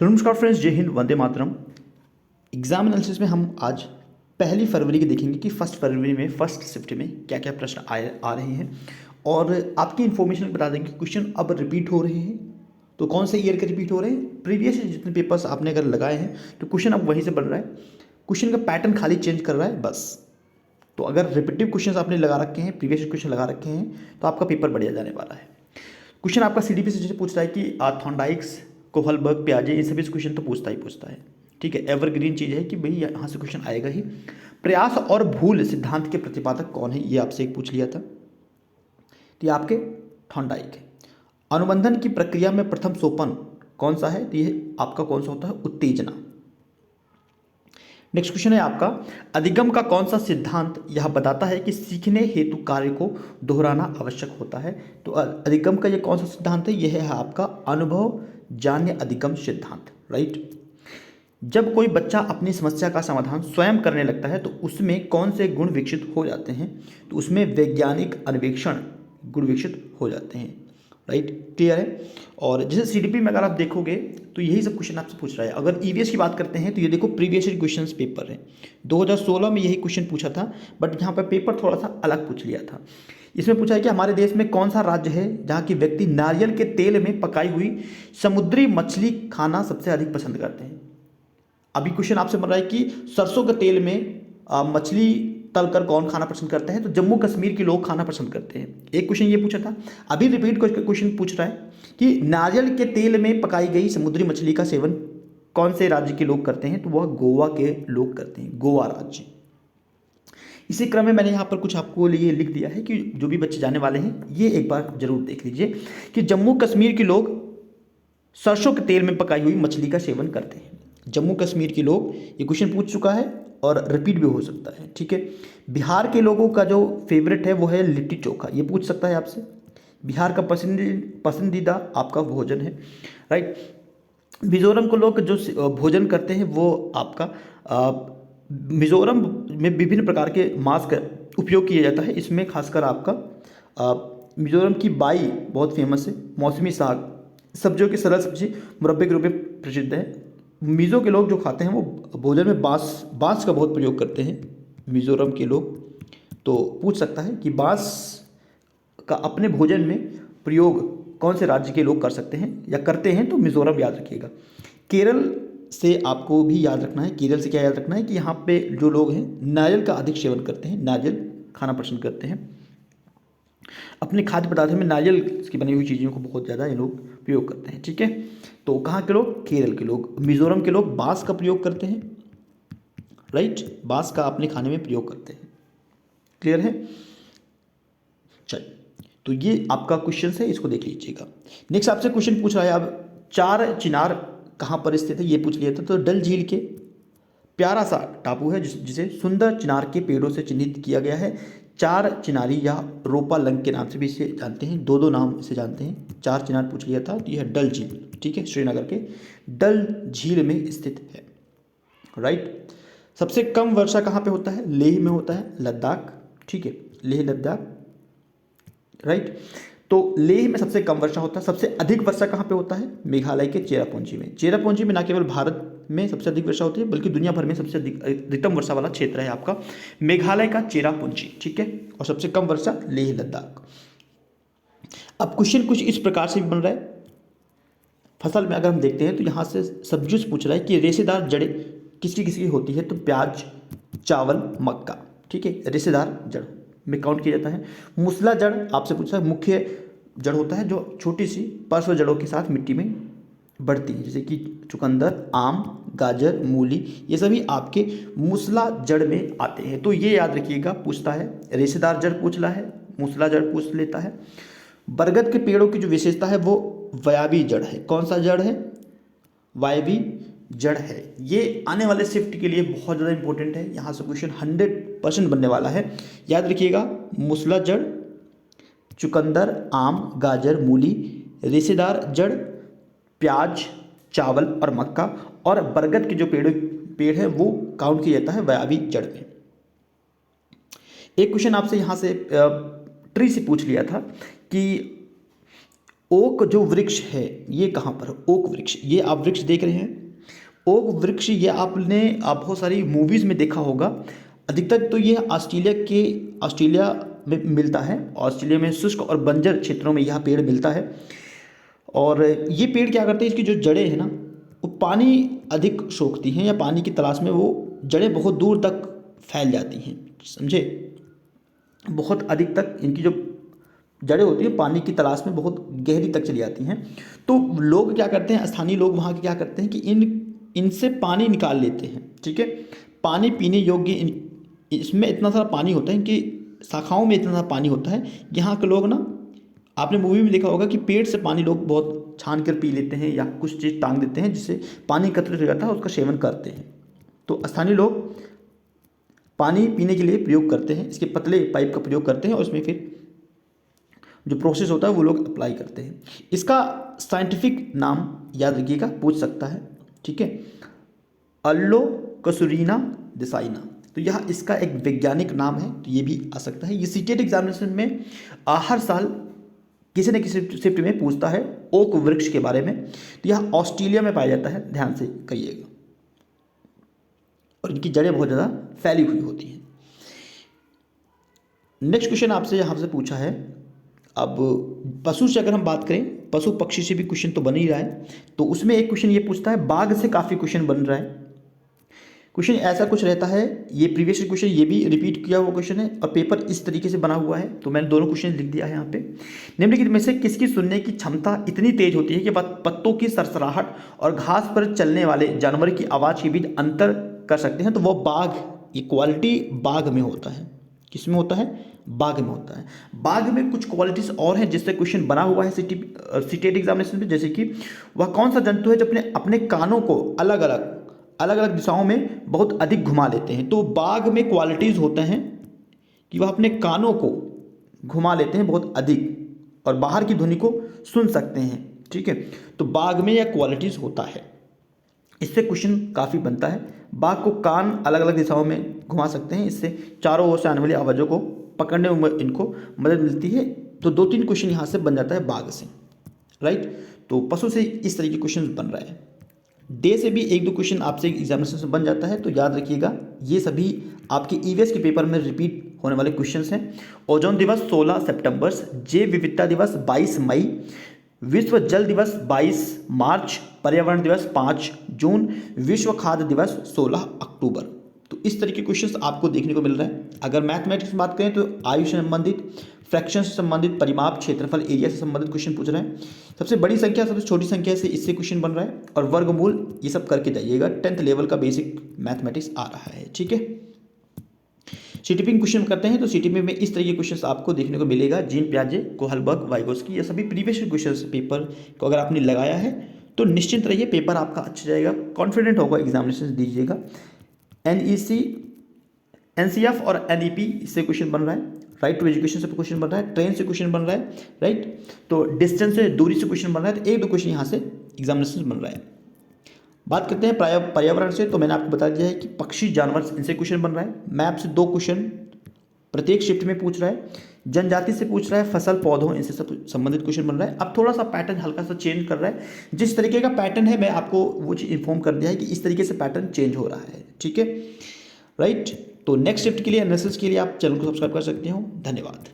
Hello नमस्कार friends, जय Hind, Vande Mataram. Exam analysis में हम आज 1 फरवरी के देखेंगे कि 1 फरवरी में फर्स्ट शिफ्ट में क्या क्या प्रश्न आ रहे हैं और आपकी इन्फॉर्मेशन बता देंगे क्वेश्चन अब रिपीट हो रहे हैं। तो कौन से ईयर के रिपीट हो रहे हैं? प्रीवियस जितने पेपर्स आपने अगर लगाए हैं तो क्वेश्चन अब वहीं से बन रहा है, क्वेश्चन का पैटर्न खाली चेंज कर रहा है बस। तो अगर रिपीटिव क्वेश्चन आपने लगा रखे हैं, प्रीवियस क्वेश्चन लगा रखे हैं, तो आपका पेपर बढ़िया जाने वाला है। क्वेश्चन आपका सीडीपी से जैसे पूछ रहा है कि थॉर्नडाइक्स, कोहलबर्ग, पियाजे, इन सभी से क्वेश्चन तो पूछता ही पूछता है। ठीक है, एवरग्रीन चीज़ है कि भाई यहाँ से क्वेश्चन आएगा ही। प्रयास और भूल सिद्धांत के प्रतिपादक कौन है, ये आपसे एक पूछ लिया था, तो ये आपके थॉर्नडाइक है। अनुबंधन की प्रक्रिया में प्रथम सोपान कौन सा है, तो ये आपका कौन सा होता है? उत्तेजना। नेक्स्ट क्वेश्चन है आपका, अधिगम का कौन सा सिद्धांत यह बताता है कि सीखने हेतु कार्य को दोहराना आवश्यक होता है? तो अधिगम का ये कौन सा सिद्धांत है? यह है आपका अनुभव जान्य अधिगम सिद्धांत, राइट। जब कोई बच्चा अपनी समस्या का समाधान स्वयं करने लगता है तो उसमें कौन से गुण विकसित हो जाते हैं? तो उसमें वैज्ञानिक अन्वेषण गुण विकसित हो जाते हैं, राइट। क्लियर है। और जैसे सीडीपी में अगर आप देखोगे तो यही सब क्वेश्चन आपसे पूछ रहा है। अगर ईवीएस की बात करते हैं तो ये देखो प्रीवियस क्वेश्चन पेपर है, 2016 में यही क्वेश्चन पूछा था, बट यहाँ पर पेपर थोड़ा सा अलग पूछ लिया था। इसमें पूछा है कि हमारे देश में कौन सा राज्य है जहाँ की व्यक्ति नारियल के तेल में पकाई हुई समुद्री मछली खाना सबसे अधिक पसंद करते हैं। अभी क्वेश्चन आपसे बन रहा है कि सरसों के तेल में मछली तलकर कौन खाना पसंद करता है? तो जम्मू कश्मीर के लोग खाना पसंद करते हैं। एक क्वेश्चन ये पूछा था। अभी रिपीट क्वेश्चन पूछ रहा है कि नारियल के तेल में पकाई गई समुद्री मछली का सेवन कौन से राज्य के लोग करते हैं? तो वह गोवा के लोग करते हैं, गोवा राज्य। इसी क्रम में मैंने यहाँ पर कुछ आपको लिए लिख दिया है कि जो भी बच्चे जाने वाले हैं ये एक बार जरूर देख लीजिए कि जम्मू कश्मीर के लोग सरसों के तेल में पकाई हुई मछली का सेवन करते हैं। जम्मू कश्मीर के लोग, ये क्वेश्चन पूछ चुका है और रिपीट भी हो सकता है। ठीक है। बिहार के लोगों का जो फेवरेट है वो है लिट्टी चोखा, ये पूछ सकता है आपसे। बिहार का पसंदीदा आपका भोजन है, राइट। मिजोरम को लोग जो भोजन करते हैं वो आपका मिजोरम में विभिन्न प्रकार के मांस का उपयोग किया जाता है। इसमें खासकर आपका मिजोरम की बाई बहुत फेमस है। मौसमी साग, सब्जियों की सरल सब्जी मुरब्बे के रूप में प्रसिद्ध है। मिज़ो के लोग जो खाते हैं वो भोजन में बांस का बहुत प्रयोग करते हैं, मिज़ोरम के लोग। तो पूछ सकता है कि बांस का अपने भोजन में प्रयोग कौन से राज्य के लोग कर सकते हैं या करते हैं? तो मिज़ोरम याद रखिएगा। केरल से आपको भी याद रखना है। केरल से क्या याद रखना है कि यहाँ पे जो लोग हैं नारियल का अधिक सेवन करते हैं, नारियल खाना पसंद करते हैं। अपने खाद्य पदार्थों में नारियल की बनी हुई चीज़ों को बहुत ज़्यादा ये लोग प्रयोग करते हैं। ठीक है। तो कहाँ के लोग? केरल के लोग। मिजोरम के लोग बांस का प्रयोग करते हैं, राइट, बांस का अपने खाने में प्रयोग करते हैं। क्लियर है? चलिए, तो ये आपका क्वेश्चन है, इसको देख लीजिएगा। नेक्स्ट आपसे क्वेश्चन पूछ रहा है अब, 4 चिनार कहाँ पर स्थित है, ये पूछ लिया था। तो डल झील के प्यारा सा टापू है जिसे सुंदर चिनार के पेड़ों से चिन्हित किया गया है। 4 चिनारी या रोपा लंग के नाम से भी इसे जानते हैं, दो नाम इसे जानते हैं। 4 चिनार पूछ लिया था। तो यह डल झील, ठीक है, श्रीनगर के डल झील में स्थित है, राइट। सबसे कम वर्षा कहाँ पे होता है? लेह में होता है, लद्दाख। ठीक है, लेह लद्दाख, राइट। तो लेह में सबसे कम वर्षा होता है। सबसे अधिक वर्षा कहाँ पे होता है? मेघालय के चेरापूंजी में। चेरापूंजी में ना केवल भारत में सबसे अधिक वर्षा होती है बल्कि दुनिया भर में सबसे अधिकतम वर्षा वाला क्षेत्र है आपका मेघालय का चेरापूंजी। ठीक है। और सबसे कम वर्षा लेह लद्दाख। अब क्वेश्चन कुछ इस प्रकार से भी बन रहा है। फसल में अगर हम देखते हैं तो यहाँ से सब्जियों से पूछ रहा है कि रेशेदार जड़ें किसकी किसकी होती है? तो प्याज, चावल, मक्का। ठीक है, रेशेदार जड़ में काउंट किया जाता है। मूसला जड़ आपसे पूछा है, मुख्य जड़ होता है जो छोटी सी पार्श्व जड़ों के साथ मिट्टी में बढ़ती है, जैसे कि चुकंदर, आम, गाजर, मूली, ये सभी आपके मूसला जड़ में आते हैं। तो ये याद रखिएगा, पूछता है रेशेदार जड़ पूछ रहा है, मूसला जड़ पूछ लेता है। बरगद के पेड़ों की जो विशेषता है वो वायवी जड़ है। कौन सा जड़ है? वायवी जड़ है। ये आने वाले शिफ्ट के लिए बहुत ज़्यादा इंपॉर्टेंट है। यहाँ से क्वेश्चन 100% बनने वाला है, याद रखिएगा। मूसला जड़, चुकंदर, आम, गाजर, मूली, रेशेदार जड़, प्याज, चावल और मक्का, और बरगद के जो पेड़ है वो काउंट किया जाता है वायवी जड़ में। एक क्वेश्चन आपसे यहाँ से ट्री से पूछ लिया था कि ओक जो वृक्ष है ये कहाँ पर है? ओक वृक्ष, ये आप वृक्ष देख रहे हैं, ओक वृक्ष, ये आपने आप बहुत सारी मूवीज़ में देखा होगा। अधिकतर तो ये ऑस्ट्रेलिया में मिलता है। ऑस्ट्रेलिया में शुष्क और बंजर क्षेत्रों में यह पेड़ मिलता है। और ये पेड़ क्या करते हैं, इसकी जो जड़ें हैं ना वो पानी अधिक सोखती हैं, या पानी की तलाश में वो जड़ें बहुत दूर तक फैल जाती हैं, समझे। बहुत अधिक तक इनकी जो जड़ें होती हैं पानी की तलाश में बहुत गहरी तक चली जाती हैं। तो लोग क्या करते हैं, स्थानीय लोग वहाँ के क्या करते हैं कि इनसे पानी निकाल लेते हैं, ठीक है। पानी पीने योग्य इसमें इतना सारा पानी होता है, कि शाखाओं में इतना सारा पानी होता है। यहाँ के लोग ना, आपने मूवी में देखा होगा कि पेड़ से पानी लोग बहुत छान कर पी लेते हैं, या कुछ चीज़ टांग देते हैं जिससे पानी एकत्रित हो जाता है, उसका सेवन करते हैं। तो स्थानीय लोग पानी पीने के लिए प्रयोग करते हैं, इसके पतले पाइप का प्रयोग करते हैं, और उसमें फिर जो प्रोसेस होता है वो लोग अप्लाई करते हैं। इसका साइंटिफिक नाम याद रखिएगा, पूछ सकता है, ठीक है, अल्लोकसुरीना देसाइना। तो यह इसका एक वैज्ञानिक नाम है, तो ये भी आ सकता है। ये सीटेट एग्जामिनेशन में हर साल किसी न किसी शिफ्ट में पूछता है ओक वृक्ष के बारे में। तो यह ऑस्ट्रेलिया में पाया जाता है, ध्यान से कहिएगा, और इनकी जड़ें बहुत ज़्यादा फैली हुई होती हैं। नेक्स्ट क्वेश्चन आपसे यहाँ से पूछा है, अब पशु से अगर हम बात करें, पशु पक्षी से भी क्वेश्चन तो बन ही रहा है, तो उसमें एक क्वेश्चन ये पूछता है, बाघ से काफ़ी क्वेश्चन बन रहा है। क्वेश्चन ऐसा कुछ रहता है, ये प्रीवियस क्वेश्चन ये भी रिपीट किया हुआ क्वेश्चन है, और पेपर इस तरीके से बना हुआ है। तो मैंने दोनों क्वेश्चन लिख दिया है यहाँ पे। निम्नलिखित में से किसकी सुनने की क्षमता इतनी तेज होती है कि पत्तों की सरसराहट और घास पर चलने वाले जानवर की आवाज़ के बीच अंतर कर सकते हैं? तो वो बाघ, ये क्वालिटी बाघ में होता है। किस में होता है? बाघ में होता है। बाघ में कुछ क्वालिटीज और हैं जिससे क्वेश्चन बना हुआ है सीटेट एग्जामिनेशन में, जैसे कि वह कौन सा जंतु है जो अपने कानों को अलग अलग दिशाओं में बहुत अधिक घुमा लेते हैं? तो बाघ में क्वालिटीज होते हैं कि वह अपने कानों को घुमा लेते हैं बहुत अधिक, और बाहर की ध्वनि को सुन सकते हैं, ठीक है। तो बाघ में यह क्वालिटीज होता है। इससे क्वेश्चन काफ़ी बनता है। बाघ को कान अलग अलग दिशाओं में घुमा सकते हैं, इससे चारों ओर से आने वाली आवाज़ों को पकड़ने में इनको मदद मिलती है। तो 2-3 क्वेश्चन यहाँ से बन जाता है बाघ से, राइट। तो पशु से इस तरह के क्वेश्चन बन रहा है। डे से भी 1-2 क्वेश्चन आपसे एग्जामिनेशन से बन जाता है। तो याद रखिएगा, ये सभी आपके ईवीएस के पेपर में रिपीट होने वाले क्वेश्चंस हैं। ओजोन दिवस 16 सितंबर, जैव विविधता दिवस 22 मई, विश्व जल दिवस 22 मार्च, पर्यावरण दिवस 5 जून, विश्व खाद्य दिवस 16 अक्टूबर। तो इस तरह के क्वेश्चंस आपको देखने को मिल रहे हैं। अगर मैथमेटिक्स में बात करें तो आयु से संबंधित, फ्रैक्शन से संबंधित, परिमाप, क्षेत्रफल, एरिया से संबंधित क्वेश्चन पूछ रहे हैं। सबसे बड़ी संख्या, सबसे छोटी संख्या से इससे क्वेश्चन बन रहा है, और वर्गमूल ये सब करके जाइएगा। 10th लेवल का बेसिक मैथमेटिक्स आ रहा है, ठीक है। सीटीपी क्वेश्चन करते हैं तो सीटीपी में इस तरह के क्वेश्चंस आपको देखने को मिलेगा। जीन पियाजे, कोहलबर्ग, वाइगोस्की, ये सभी प्रीवियस क्वेश्चंस पेपर को अगर आपने लगाया है तो निश्चिंत रहिए, पेपर आपका अच्छा जाएगा, कॉन्फिडेंट होगा, एग्जामिनेशन दीजिएगा। एनईसी, एनसीएफ और एनईपी इससे क्वेश्चन बन रहा है। राइट टू एजुकेशन से क्वेश्चन बन रहा है, ट्रेन से क्वेश्चन बन रहा है, राइट। तो डिस्टेंस से, दूरी से क्वेश्चन बन रहा है। तो 1-2 क्वेश्चन यहाँ से एग्जामिनेशन बन रहा है। बात करते हैं पर्यावरण से, तो मैंने आपको बता दिया है कि पक्षी, जानवर, इनसे क्वेश्चन बन रहा है। मैप से 2 क्वेश्चन प्रत्येक शिफ्ट में पूछ रहा है। जनजाति से पूछ रहा है, फसल, पौधों, इनसे सब संबंधित क्वेश्चन बन रहा है। अब थोड़ा सा पैटर्न हल्का सा चेंज कर रहा है। जिस तरीके का पैटर्न है मैं आपको वो चीज़ इन्फॉर्म कर दिया है कि इस तरीके से पैटर्न चेंज हो रहा है, ठीक है, राइट। तो नेक्स्ट शिफ्ट के लिए, एनालिसिस के लिए आप चैनल को सब्सक्राइब कर सकते हो। धन्यवाद।